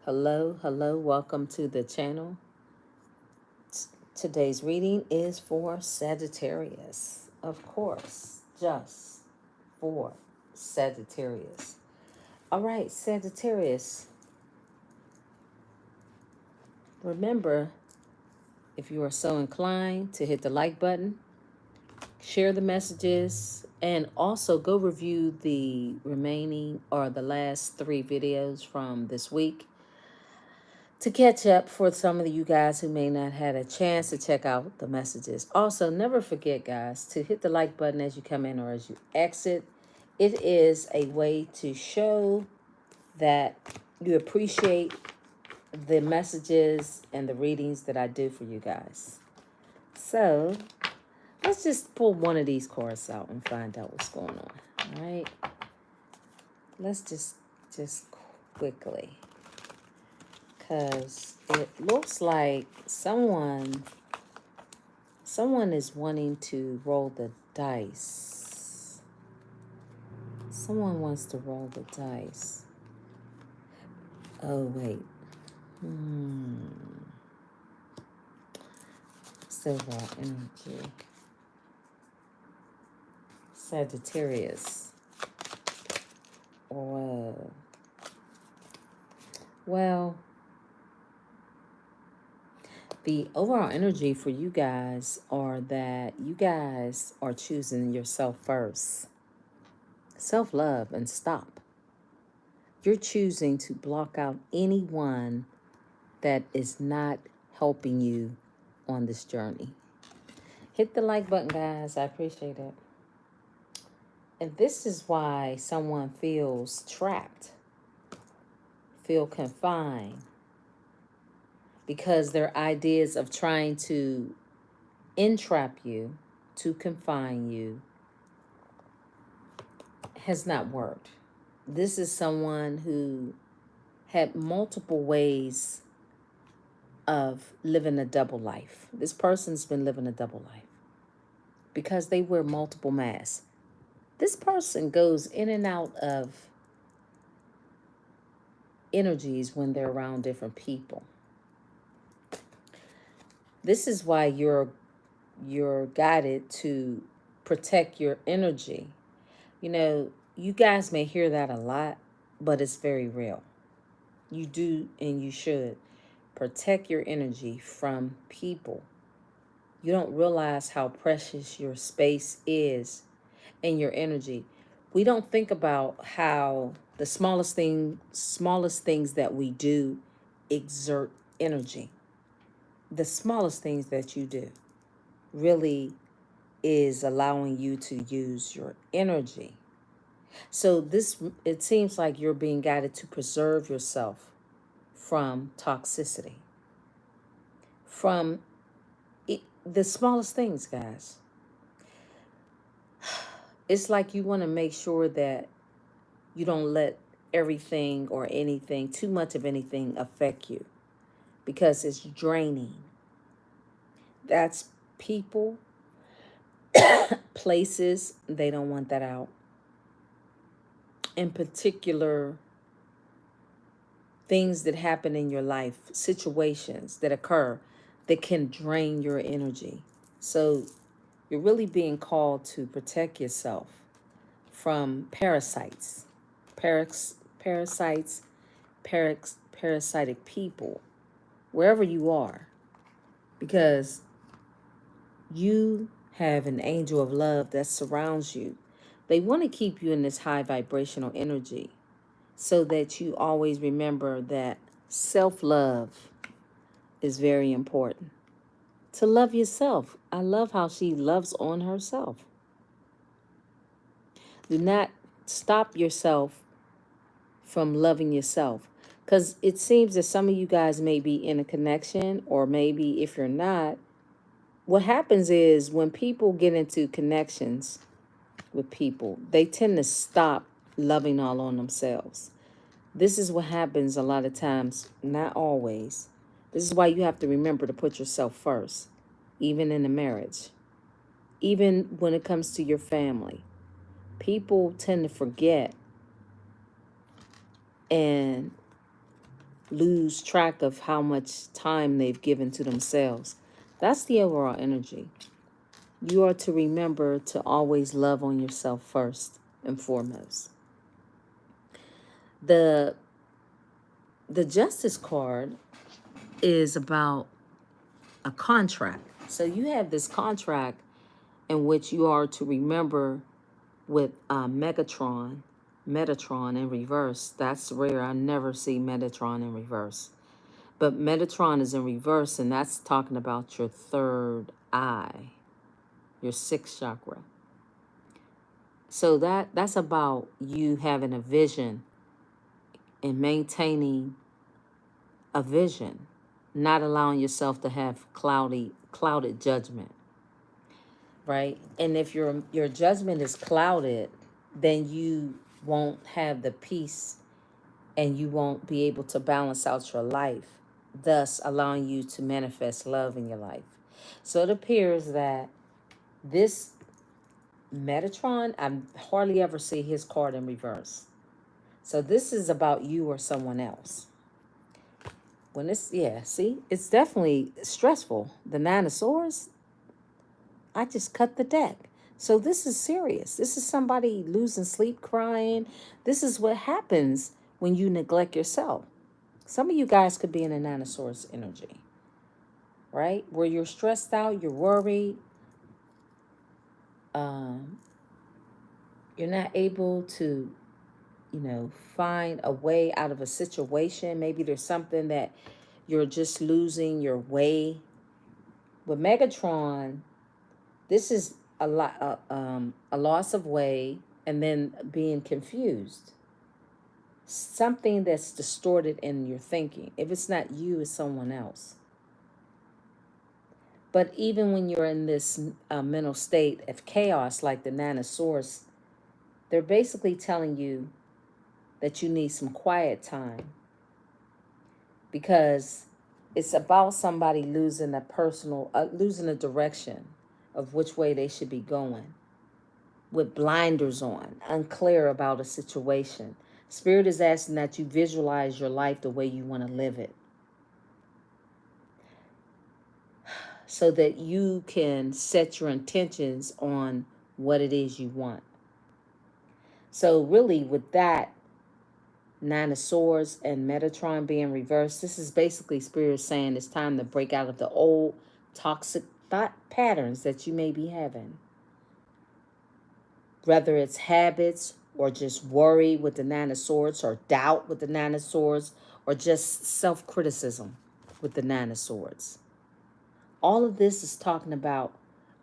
Hello, welcome to the channel. Today's reading is for Sagittarius, of course, just for Sagittarius. All right, Sagittarius, remember, if you are so inclined, to hit the like button, share the messages, and also go review the remaining or the last 3 videos from this week to catch up for some of you guys who may not had a chance to check out the messages. Also, never forget, guys, to hit the like button as you come in or as you exit. It is a way to show that you appreciate the messages and the readings that I do for you guys. So let's just pull one of these cards out and find out what's going on. All right. Let's just quickly, because it looks like someone is wanting to roll the dice. Someone wants to roll the dice. Oh, wait. Silver energy. Sagittarius. Whoa. Well, the overall energy for you guys are that you guys are choosing yourself first. Self-love and stop. You're choosing to block out anyone that is not helping you on this journey. Hit the like button, guys. I appreciate it. And this is why someone feels trapped, feel confined, because their ideas of trying to entrap you, to confine you, has not worked. This is someone who had multiple ways of living a double life. This person's been living a double life because they wear multiple masks. This person goes in and out of energies when they're around different people. This is why you're guided to protect your energy. You know, you guys may hear that a lot, but it's very real. You do and you should protect your energy from people. You don't realize how precious your space is and your energy. We don't think about how the smallest things that we do exert energy. The smallest things that you do really is allowing you to use your energy. So it seems like you're being guided to preserve yourself from toxicity, from the smallest things, guys. It's like you want to make sure that you don't let everything or anything, too much of anything, affect you, because it's draining. That's people, places, they don't want that out. In particular, things that happen in your life, situations that occur that can drain your energy. So you're really being called to protect yourself from parasites, parasites, parasitic people, wherever you are, because you have an angel of love that surrounds you. They want to keep you in this high vibrational energy so that you always remember that self-love is very important. To love yourself. I love how she loves on herself. Do not stop yourself from loving yourself, because it seems that some of you guys may be in a connection, or maybe if you're not, what happens is when people get into connections with people, they tend to stop loving all on themselves. This is what happens a lot of times, not always. This is why you have to remember to put yourself first, even in a marriage, even when it comes to your family. People tend to forget and lose track of how much time they've given to themselves. That's the overall energy. You are to remember to always love on yourself first and foremost. The the Justice card is about a contract. So you have this contract in which you are to remember with Metatron in reverse. That's rare. I never see Metatron in reverse. But Metatron is in reverse, and that's talking about your third eye, your sixth chakra. So that's about you having a vision and maintaining a vision, not allowing yourself to have clouded judgment, right? And if your judgment is clouded, then you won't have the peace and you won't be able to balance out your life, thus allowing you to manifest love in your life. So it appears that this Metatron, I hardly ever see his card in reverse. So this is about you or someone else. When it's, yeah, see, it's definitely stressful. The Nine of Swords, I just cut the deck. So this is serious. This is somebody losing sleep, crying. This is what happens when you neglect yourself. Some of you guys could be in a Nine of Swords energy, right? Where you're stressed out, you're worried, um, you're not able to, find a way out of a situation. Maybe there's something that you're just losing your way. With Megatron, this is a loss of way and then being confused. Something that's distorted in your thinking. If it's not you, it's someone else. But even when you're in this mental state of chaos, like the Nine of Swords, they're basically telling you that you need some quiet time, because it's about somebody losing losing a direction of which way they should be going, with blinders on, unclear about a situation. Spirit is asking that you visualize your life the way you want to live it, so that you can set your intentions on what it is you want. So really, with that Nine of Swords and Metatron being reversed, this is basically Spirit saying it's time to break out of the old toxic thought patterns that you may be having. Whether it's habits or just worry with the Nine of Swords, or doubt with the Nine of Swords, or just self-criticism with the Nine of Swords. All of this is talking about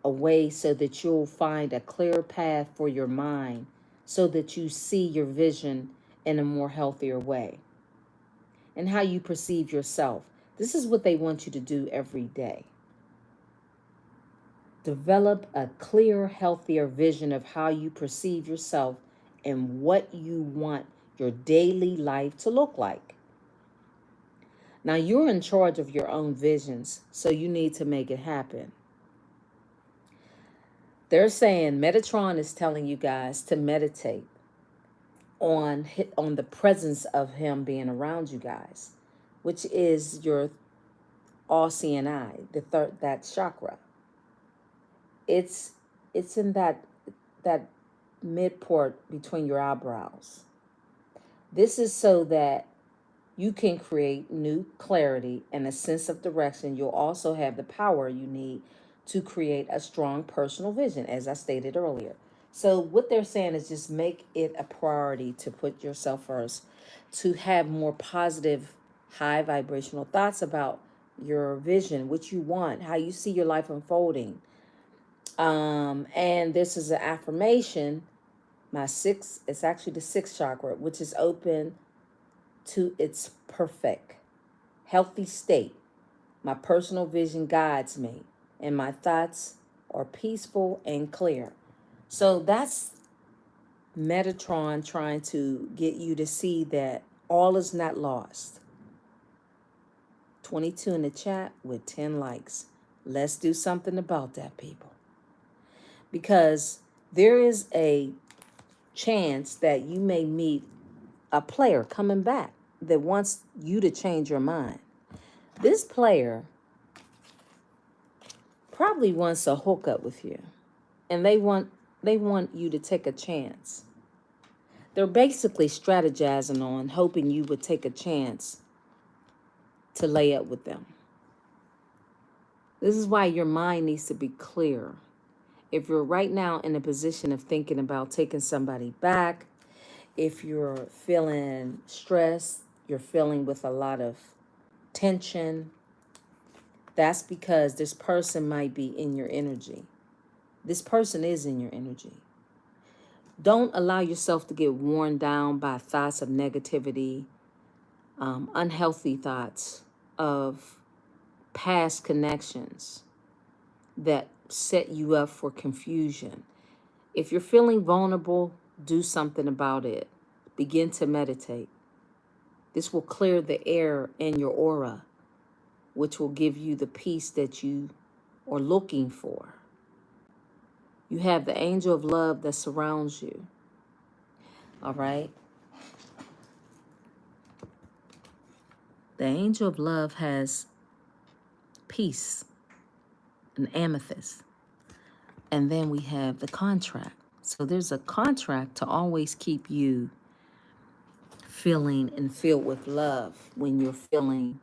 a way so that you'll find a clear path for your mind, so that you see your vision in a more healthier way, and how you perceive yourself. This is what they want you to do every day. Develop a clear, healthier vision of how you perceive yourself and what you want your daily life to look like. Now, you're in charge of your own visions, so you need to make it happen. They're saying Metatron is telling you guys to meditate on the presence of him being around you guys, which is your all-seeing eye, that chakra. It's in that midport between your eyebrows. This is so that you can create new clarity and a sense of direction. You'll also have the power you need to create a strong personal vision, as I stated earlier. So what they're saying is just make it a priority to put yourself first, to have more positive, high vibrational thoughts about your vision, what you want, how you see your life unfolding. And this is an affirmation. It's actually the sixth chakra, which is open to its perfect, healthy state. My personal vision guides me, and my thoughts are peaceful and clear. So that's Metatron trying to get you to see that all is not lost. 22 in the chat with 10 likes. Let's do something about that, people. Because there is a chance that you may meet a player coming back. that wants you to change your mind. This player probably wants a hookup with you, and they want you to take a chance. They're basically strategizing on hoping you would take a chance to lay up with them. This is why your mind needs to be clear. If you're right now in a position of thinking about taking somebody back, if you're feeling stressed, you're feeling with a lot of tension, that's because this person might be in your energy. This person is in your energy. Don't allow yourself to get worn down by thoughts of negativity, unhealthy thoughts of past connections that set you up for confusion. If you're feeling vulnerable, do something about it. Begin to meditate. This will clear the air in your aura, which will give you the peace that you are looking for. You have the angel of love that surrounds you. All right? The angel of love has peace, an amethyst. And then we have the contract. So there's a contract to always keep you feeling and filled with love when you're feeling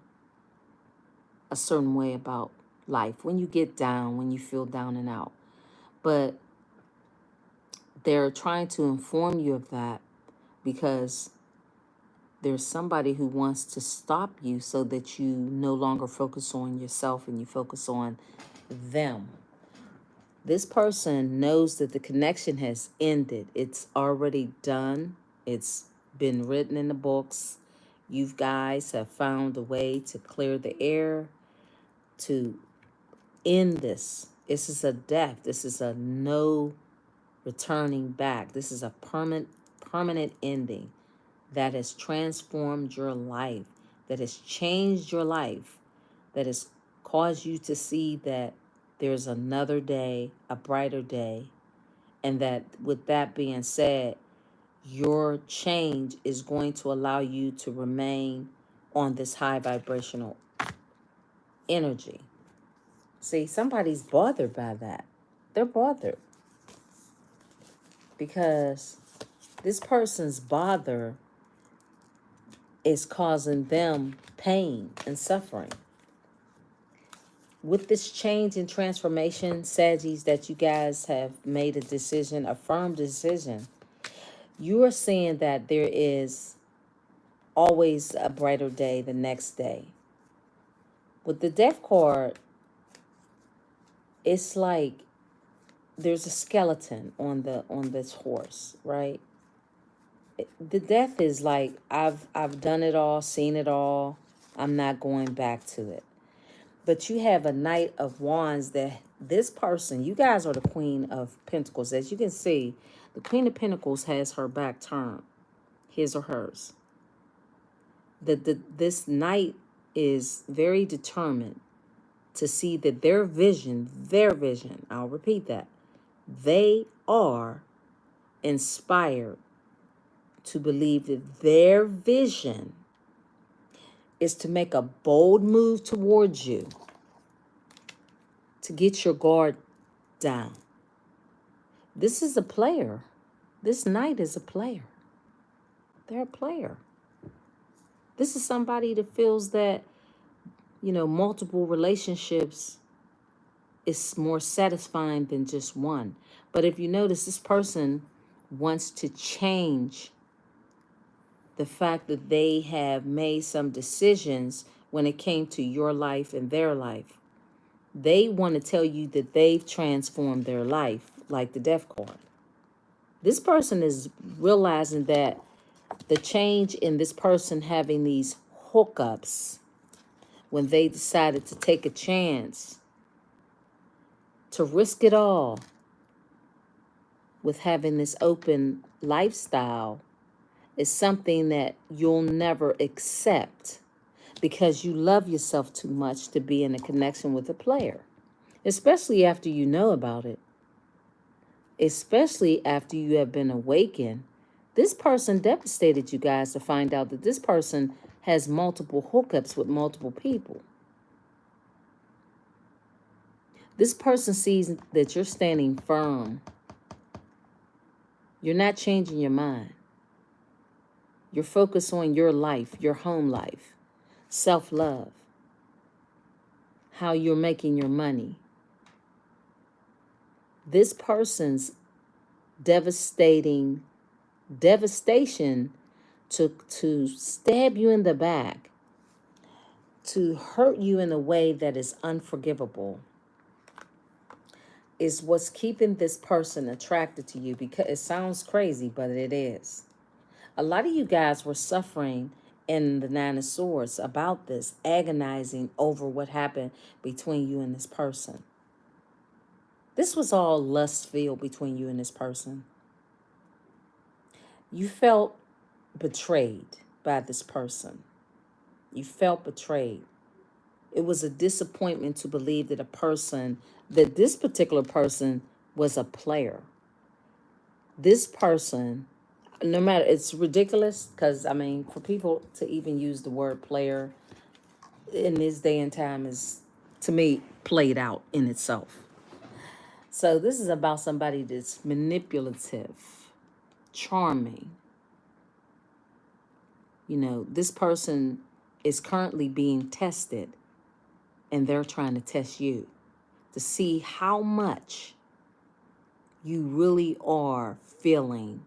a certain way about life, when you get down, when you feel down and out. But they're trying to inform you of that because there's somebody who wants to stop you so that you no longer focus on yourself and you focus on them. This person knows that the connection has ended. It's already done. It's been written in the books. You guys have found a way to clear the air, to end this. This is a death. This is a no returning back. This is a permanent ending that has transformed your life, that has changed your life, that has caused you to see that there's another day, a brighter day, and that with that being said, your change is going to allow you to remain on this high vibrational energy. See, somebody's bothered by that. They're bothered because this person's bother is causing them pain and suffering. With this change and transformation, Saggies, that you guys have made a decision, a firm decision, you are seeing that there is always a brighter day the next day. With the Death card, it's like there's a skeleton on this horse, right? The Death is like, I've done it all, seen it all. I'm not going back to it. But you have a Knight of Wands that this person, you guys are the Queen of Pentacles. As you can see, the Queen of Pentacles has her back turned, his or hers. This Knight is very determined to see that their vision, I'll repeat that, they are inspired to believe that their vision is to make a bold move towards you, to get your guard down. This is a player. This Knight is a player. They're a player. This is somebody that feels that, multiple relationships is more satisfying than just one. But if you notice, this person wants to change the fact that they have made some decisions when it came to your life and their life. They want to tell you that they've transformed their life, like the Death card. This person is realizing that the change in this person having these hookups, when they decided to take a chance, to risk it all with having this open lifestyle, is something that you'll never accept because you love yourself too much to be in a connection with a player, especially after you know about it, especially after you have been awakened This person devastated you guys to find out that this person has multiple hookups with multiple people. This person sees that you're standing firm. You're not changing your mind. You're focused on your life, your home life, self-love, how you're making your money. This person's devastation to stab you in the back, to hurt you in a way that is unforgivable, is what's keeping this person attracted to you. Because it sounds crazy, but it is. A lot of you guys were suffering in the Nine of Swords about this, agonizing over what happened between you and this person. This was all lust-filled between you and this person. You felt betrayed by this person. You felt betrayed. It was a disappointment to believe that this particular person was a player. This person, no matter, it's ridiculous because, I mean, for people to even use the word player in this day and time is, to me, played out in itself. So this is about somebody that's manipulative, charming. You know, this person is currently being tested, and they're trying to test you to see how much you really are feeling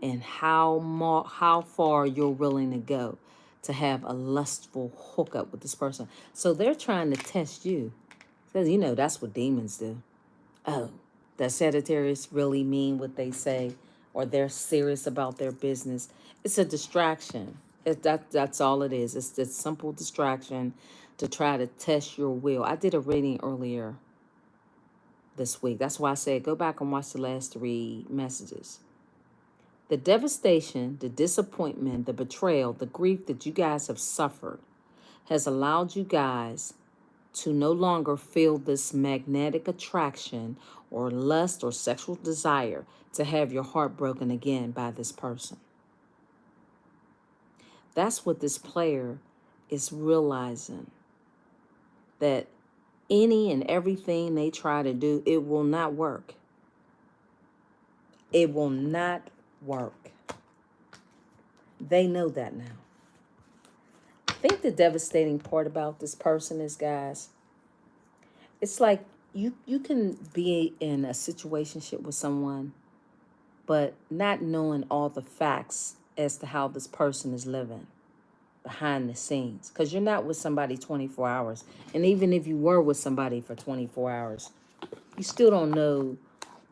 and how far you're willing to go to have a lustful hookup with this person. So they're trying to test you. Because, you know, that's what demons do. Oh, does Sagittarius really mean what they say? Or they're serious about their business? It's a distraction. That's all it is. It's just simple distraction to try to test your will. I did a reading earlier this week. That's why I said go back and watch the last 3 messages. The devastation, the disappointment, the betrayal, the grief that you guys have suffered has allowed you guys to no longer feel this magnetic attraction or lust or sexual desire to have your heart broken again by this person. That's what this player is realizing, that any and everything they try to do, it will not work. It will not work. They know that now. I think the devastating part about this person is, guys, it's like you can be in a situationship with someone, but not knowing all the facts as to how this person is living behind the scenes. Because you're not with somebody 24 hours. And even if you were with somebody for 24 hours, you still don't know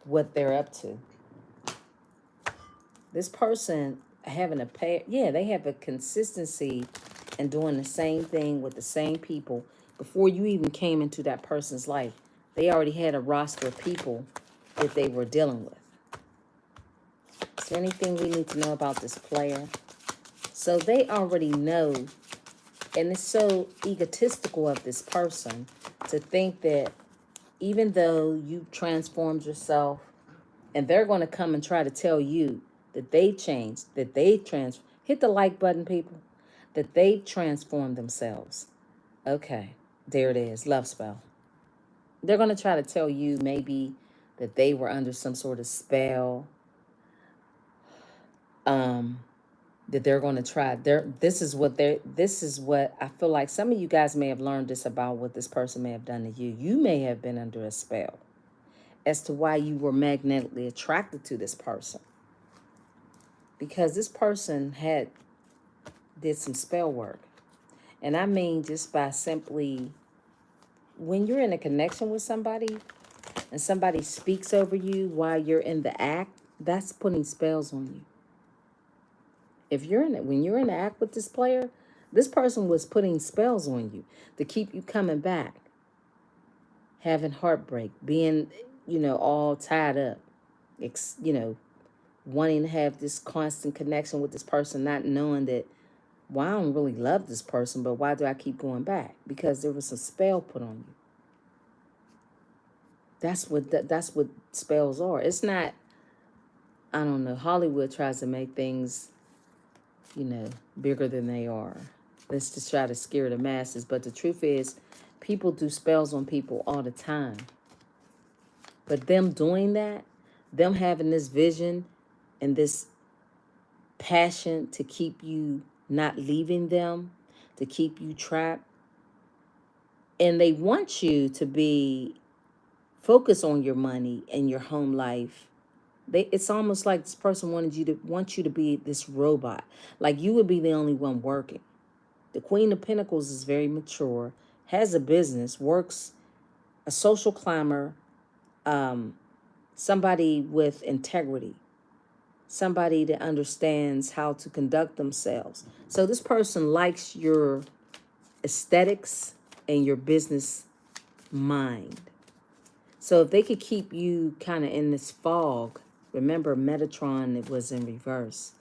what they're up to. This person having a pair, yeah, they have a consistency in doing the same thing with the same people. Before you even came into that person's life, they already had a roster of people that they were dealing with. Is there anything we need to know about this player? So they already know, and it's so egotistical of this person to think that even though you transformed yourself, and they're going to come and try to tell you that they changed, that they hit the like button, people, that they transformed themselves. Okay, there it is, love spell. They're going to try to tell you maybe that they were under some sort of spell, that they're going to try. This is what I feel like some of you guys may have learned this about what this person may have done to you. You may have been under a spell as to why you were magnetically attracted to this person. Because this person did some spell work. And I mean just by simply, when you're in a connection with somebody and somebody speaks over you while you're in the act, that's putting spells on you. If you're in it, when you're in the act with this player, this person was putting spells on you to keep you coming back, having heartbreak, being, all tied up, wanting to have this constant connection with this person, not knowing that, well, I don't really love this person, but why do I keep going back? Because there was a spell put on you. That's what spells are. It's not I don't know, Hollywood tries to make things, you know, bigger than they are. Let's just try to scare the masses. But the truth is, people do spells on people all the time. But them doing that, them having this vision and this passion to keep you not leaving them, to keep you trapped, and they want you to be focused on your money and your home life. It's almost like this person wants you to be this robot, like you would be the only one working. The Queen of Pentacles is very mature, has a business, works, a social climber, somebody with integrity, somebody that understands how to conduct themselves. So this person likes your aesthetics and your business mind. So if they could keep you kind of in this fog, remember Metatron, it was in reverse,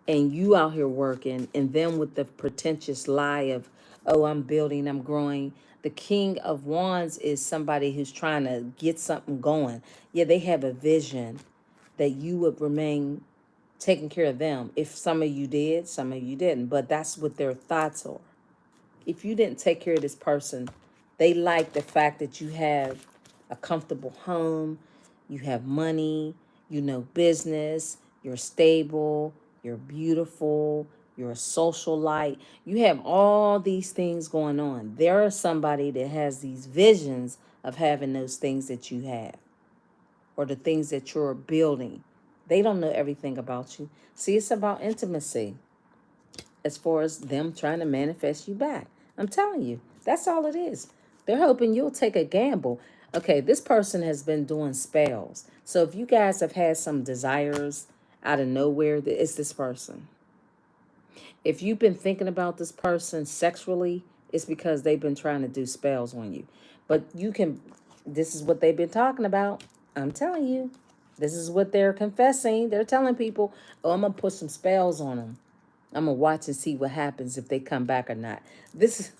and you out here working, and them with the pretentious lie of, oh, I'm building, I'm growing. The King of Wands is somebody who's trying to get something going. Yeah, they have a vision that you would remain taking care of them. If some of you did, some of you didn't, but that's what their thoughts are. If you didn't take care of this person, they like the fact that you have a comfortable home, you have money, you know business, you're stable, you're beautiful, you're a social light. You have all these things going on. There is somebody that has these visions of having those things that you have or the things that you're building. They don't know everything about you. See, it's about intimacy as far as them trying to manifest you back. I'm telling you, that's all it is. They're hoping you'll take a gamble. Okay, this person has been doing spells. So if you guys have had some desires out of nowhere, it's this person. If you've been thinking about this person sexually, it's because they've been trying to do spells on you. But you can, this is what they've been talking about. I'm telling you, this is what they're confessing. They're telling people, oh, I'm going to put some spells on them. I'm going to watch and see what happens if they come back or not. This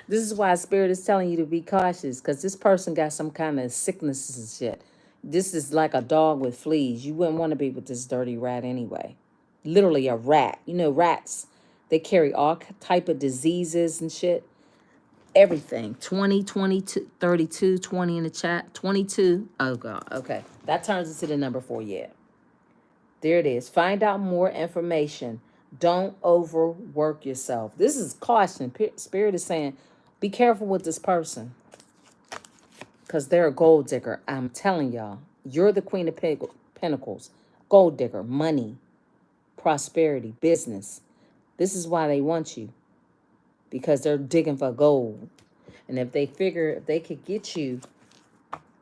is why Spirit is telling you to be cautious, because this person got some kind of sicknesses and shit. This is like a dog with fleas. You wouldn't want to be with this dirty rat anyway. Literally a rat. You know, rats, they carry all type of diseases and shit. Everything. 20, 22, 32, 20 in the chat. 22. Oh, God. Okay. That turns into the number 4. Yeah. There it is. Find out more information. Don't overwork yourself. This is caution. Spirit is saying, be careful with this person, because they're a gold digger. I'm telling y'all, you're the Queen of Pentacles. Gold digger, money, prosperity, business. This is why they want you, because they're digging for gold. And if they figure if they could get you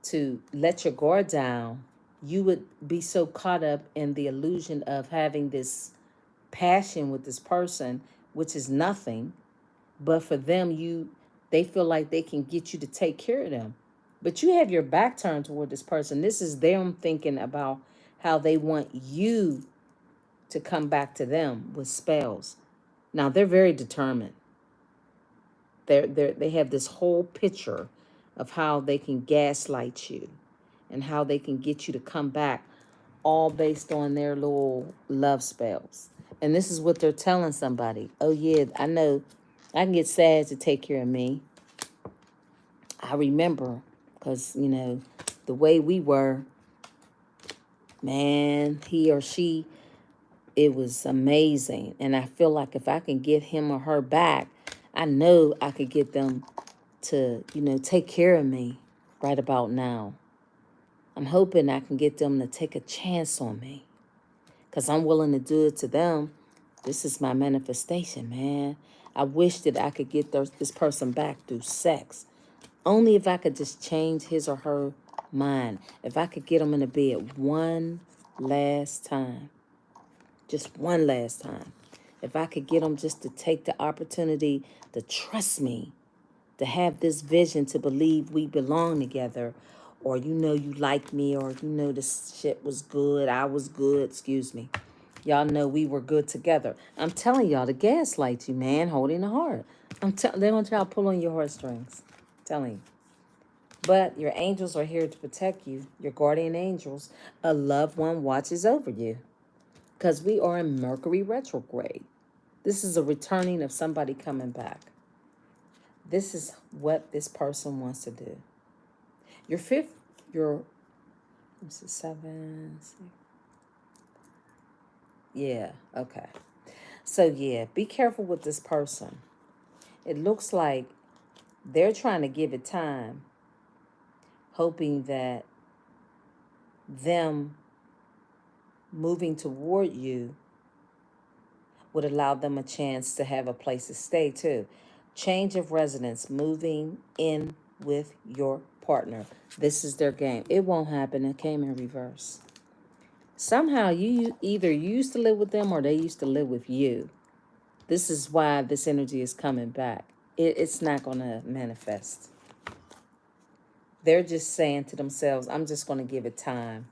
to let your guard down, you would be so caught up in the illusion of having this passion with this person, which is nothing. But for them, they feel like they can get you to take care of them. But you have your back turned toward this person. This is them thinking about how they want you to come back to them with spells. Now they're very determined. They have this whole picture of how they can gaslight you and how they can get you to come back, all based on their little love spells. And this is what they're telling somebody. Oh, yeah, I know I can get Sag to take care of me. I remember, because, you know, the way we were, man, he or she, it was amazing. And I feel like if I can get him or her back, I know I could get them to, you know, take care of me right about now. I'm hoping I can get them to take a chance on me, because I'm willing to do it to them. This is my manifestation, man. I wish that I could get this person back through sex. Only if I could just change his or her mind. If I could get them in the bed one last time. Just one last time. If I could get them just to take the opportunity to trust me, to have this vision, to believe we belong together, or you know you like me, or you know this shit was good, I was good, excuse me. Y'all know we were good together. I'm telling y'all, the gaslight you, man, holding the heart. They want y'all to pull on your heartstrings. I'm telling you. But your angels are here to protect you. Your guardian angels, a loved one watches over you. Because we are in Mercury retrograde. This is a returning of somebody coming back. This is what this person wants to do. Your fifth, your, this is 7, 6. Yeah, okay. So yeah, be careful with this person. It looks like they're trying to give it time, hoping that them moving toward you would allow them a chance to have a place to stay too. Change of residence, moving in with your partner. This is their game. It won't happen. It came in reverse. Somehow you either used to live with them or they used to live with you. This is why this energy is coming back. It's not going to manifest. They're just saying to themselves, I'm just going to give it time.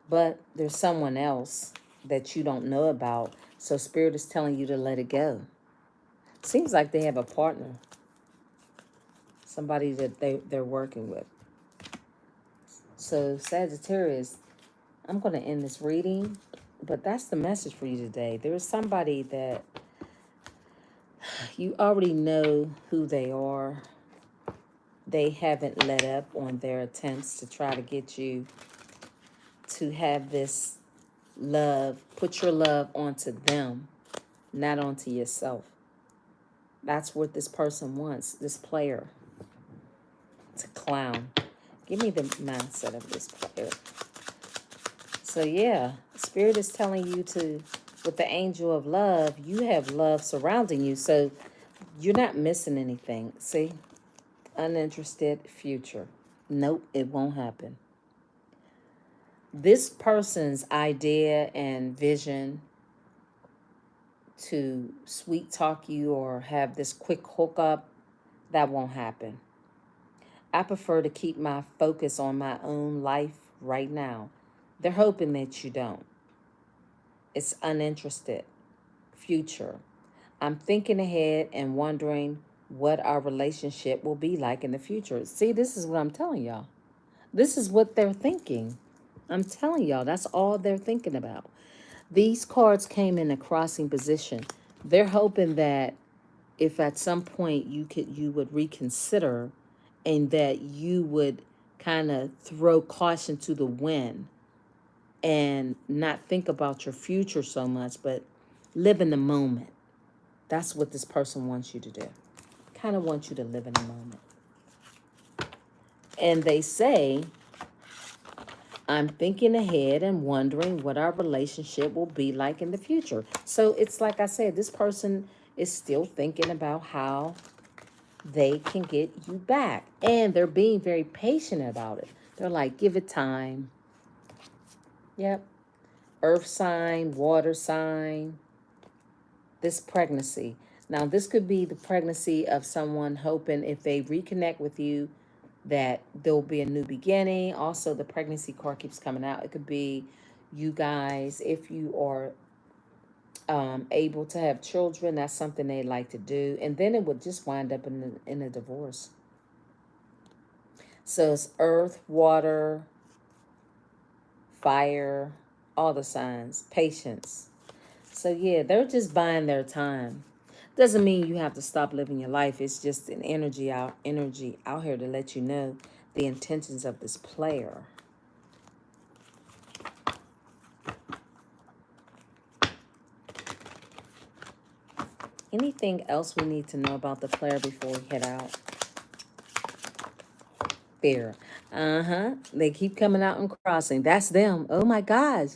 But there's someone else that you don't know about. So Spirit is telling you to let it go. Seems like they have a partner. Somebody that they're working with. So Sagittarius, I'm going to end this reading. But that's the message for you today. There is somebody that you already know who they are. They haven't let up on their attempts to try to get you to have this love, put your love onto them, not onto yourself. That's what this person wants, this player. It's a clown. Give me the mindset of this player. So yeah, Spirit is telling you to, with the angel of love, you have love surrounding you. So you're not missing anything. See? Uninterested future. Nope, it won't happen. This person's idea and vision to sweet talk you or have this quick hookup, that won't happen. I prefer to keep my focus on my own life right now. They're hoping that you don't. It's uninterested future. I'm thinking ahead and wondering what our relationship will be like in the future. See, this is what I'm telling y'all. This is what they're thinking. I'm telling y'all, that's all they're thinking about. These cards came in a crossing position. They're hoping that if at some point you would reconsider and that you would kind of throw caution to the wind and not think about your future so much, but live in the moment. That's what this person wants you to do. Kind of wants you to live in the moment. And they say, I'm thinking ahead and wondering what our relationship will be like in the future. So it's like I said, this person is still thinking about how they can get you back. And they're being very patient about it. They're like, give it time. Yep. Earth sign, water sign. This pregnancy. Now, this could be the pregnancy of someone hoping if they reconnect with you that there'll be a new beginning. Also, the pregnancy card keeps coming out. It could be you guys, if you are able to have children, that's something they like to do. And then it would just wind up in a divorce. So it's earth, water, fire, all the signs, patience. So yeah, they're just buying their time. Doesn't mean you have to stop living your life. It's just an energy out here to let you know the intentions of this player. Anything else we need to know about the player before we head out? Fear. They keep coming out and crossing. That's them. Oh my gosh.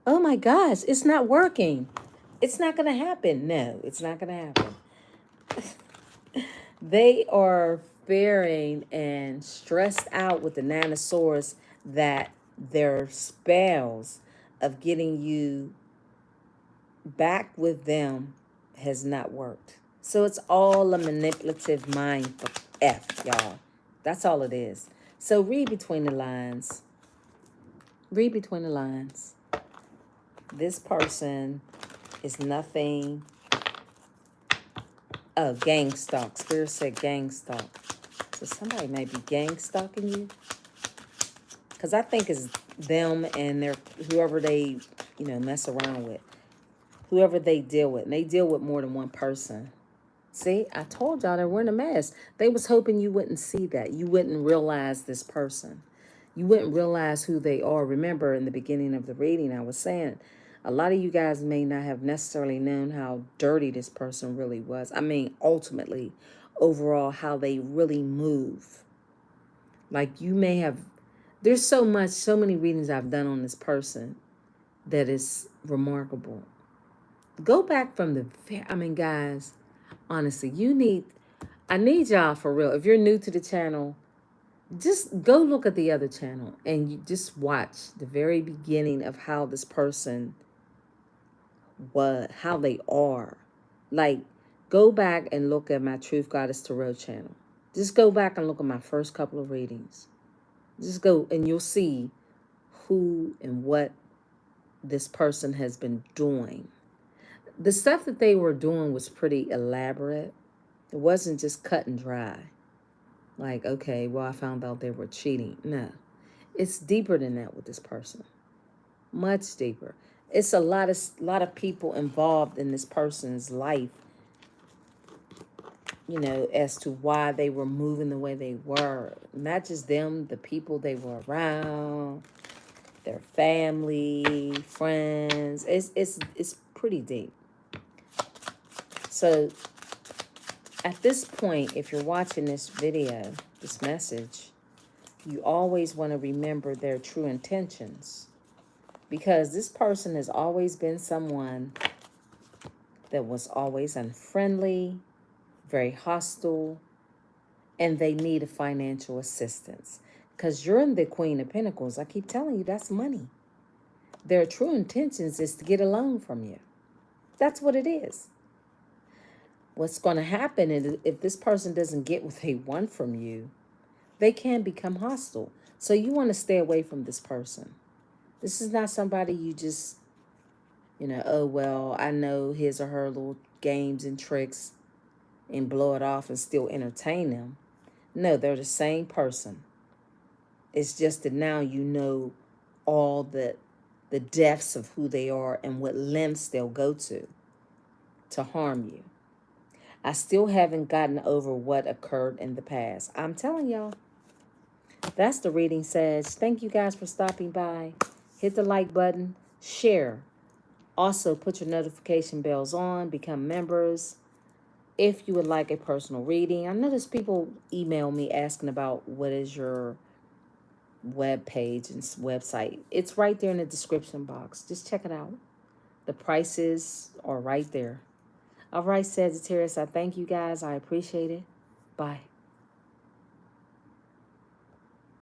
Oh my gosh. It's not working. It's not going to happen. No, it's not going to happen. They are fearing and stressed out with the Nine of Swords that their spells of getting you back with them has not worked. So it's all a manipulative mind for F, y'all. That's all it is. So read between the lines. Read between the lines. This person is nothing. Oh, gang stalk. Spirit said gang stalk. So somebody may be gang stalking you. Because I think it's them and their whoever they, mess around with. Whoever they deal with. And they deal with more than one person. See, I told y'all they're wearing a mask. They was hoping you wouldn't see that. You wouldn't realize this person. You wouldn't realize who they are. Remember, in the beginning of the reading, I was saying a lot of you guys may not have necessarily known how dirty this person really was. I mean, ultimately, overall, how they really move. Like you may have, there's so many readings I've done on this person that is remarkable. Go back from guys, honestly, I need y'all for real. If you're new to the channel, just go look at the other channel and you just watch the very beginning of how this person how they are. Like, go back and look at my Truth Goddess Tarot channel. Just go back and look at my first couple of readings. Just go and you'll see who and what this person has been doing. The stuff that they were doing was pretty elaborate. It wasn't just cut and dry. Like, okay, well, I found out they were cheating. No, it's deeper than that with this person. Much deeper. It's a lot of people involved in this person's life, as to why they were moving the way they were. Not just them, the people they were around, their family, friends. It's pretty deep. So at this point, if you're watching this video, this message, you always want to remember their true intentions. Because this person has always been someone that was always unfriendly, very hostile, and they need a financial assistance. Because you're in the Queen of Pentacles. I keep telling you, that's money. Their true intentions is to get a loan from you. That's what it is. What's going to happen is if this person doesn't get what they want from you, they can become hostile. So you want to stay away from this person. This is not somebody you just, oh, well, I know his or her little games and tricks and blow it off and still entertain them. No, they're the same person. It's just that now you know all the depths of who they are and what lengths they'll go to harm you. I still haven't gotten over what occurred in the past. I'm telling y'all. That's the reading, Sag. Thank you guys for stopping by. Hit the like button. Share. Also, put your notification bells on. Become members. If you would like a personal reading. I notice people email me asking about what is your web page and website. It's right there in the description box. Just check it out. The prices are right there. All right, Sagittarius, I thank you guys. I appreciate it. Bye.